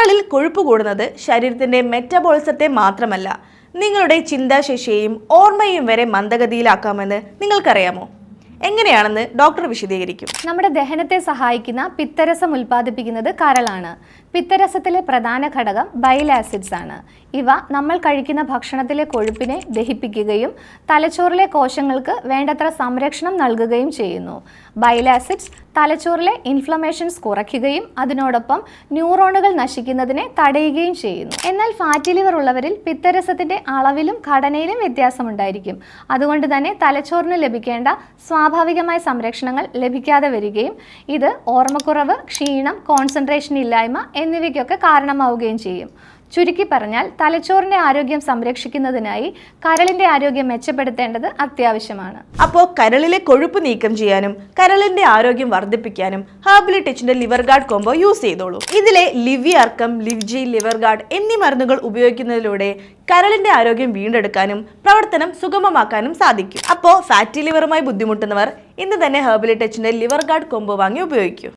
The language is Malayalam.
നിങ്ങളിൽ കൊഴുപ്പ് കൂടുന്നത് ശരീരത്തിന്റെ മെറ്റബോളിസത്തെ മാത്രമല്ല, നിങ്ങളുടെ ചിന്താശേഷിയെയും ഓർമ്മയും വരെ മന്ദഗതിയിലാക്കാമെന്ന് നിങ്ങൾക്കറിയാമോ? എങ്ങനെയാണെന്ന് ഡോക്ടർ വിശദീകരിക്കും. നമ്മുടെ ദഹനത്തെ സഹായിക്കുന്ന പിത്തരസം ഉൽപ്പാദിപ്പിക്കുന്നത് കരളാണ്. പിത്തരസത്തിലെ പ്രധാന ഘടകം ബൈൽ ആസിഡ്സ് ആണ്. ഇവ നമ്മൾ കഴിക്കുന്ന ഭക്ഷണത്തിലെ കൊഴുപ്പിനെ ദഹിപ്പിക്കുകയും തലച്ചോറിലെ കോശങ്ങൾക്ക് വേണ്ടത്ര സംരക്ഷണം നൽകുകയും ചെയ്യുന്നു. ബൈൽ ആസിഡ്സ് തലച്ചോറിലെ ഇൻഫ്ലമേഷൻസ് കുറയ്ക്കുകയും അതിനോടൊപ്പം ന്യൂറോണുകൾ നശിക്കുന്നതിനെ തടയുകയും ചെയ്യുന്നു. എന്നാൽ ഫാറ്റി ലിവർ ഉള്ളവരിൽ പിത്തരസത്തിന്റെ അളവിലും ഘടനയിലും വ്യത്യാസമുണ്ടായിരിക്കും. അതുകൊണ്ട് തന്നെ തലച്ചോറിന് ലഭിക്കേണ്ട സ്വാഭാവികമായ സംരക്ഷണങ്ങൾ ലഭിക്കാതെ വരികയും ഇത് ഓർമ്മക്കുറവ്, ക്ഷീണം, കോൺസെൻട്രേഷൻ ഇല്ലായ്മ എന്നിവയ്ക്കൊക്കെ കാരണമാവുകയും ചെയ്യും. ചുരുക്കി പറഞ്ഞാൽ തലച്ചോറിന്റെ ആരോഗ്യം സംരക്ഷിക്കുന്നതിനായി കരളിന്റെ ആരോഗ്യം മെച്ചപ്പെടുത്തേണ്ടത് അത്യാവശ്യമാണ്. അപ്പോൾ കരളിലെ കൊഴുപ്പ് നീക്കം ചെയ്യാനും കരളിന്റെ ആരോഗ്യം വർദ്ധിപ്പിക്കാനും herbally ടച്ചിന്റെ liver guard combo use ചെയ്തോളൂ. ഇതിലെ ലിവിയർക്കം, ലിവ്ജി, ലിവർ ഗാർഡ് എന്നീ മരുന്നുകൾ ഉപയോഗിക്കുന്നതിലൂടെ കരളിന്റെ ആരോഗ്യം വീണ്ടെടുക്കാനും പ്രവർത്തനം സുഗമമാക്കാനും സാധിക്കും. അപ്പോൾ ഫാറ്റി ലിവറുമായി ബുദ്ധിമുട്ടുന്നവർ ഇന്ന് തന്നെ ഹെർബലി ടച്ചിന്റെ ലിവർ ഗാർഡ് കോംബോ വാങ്ങി ഉപയോഗിക്കൂ.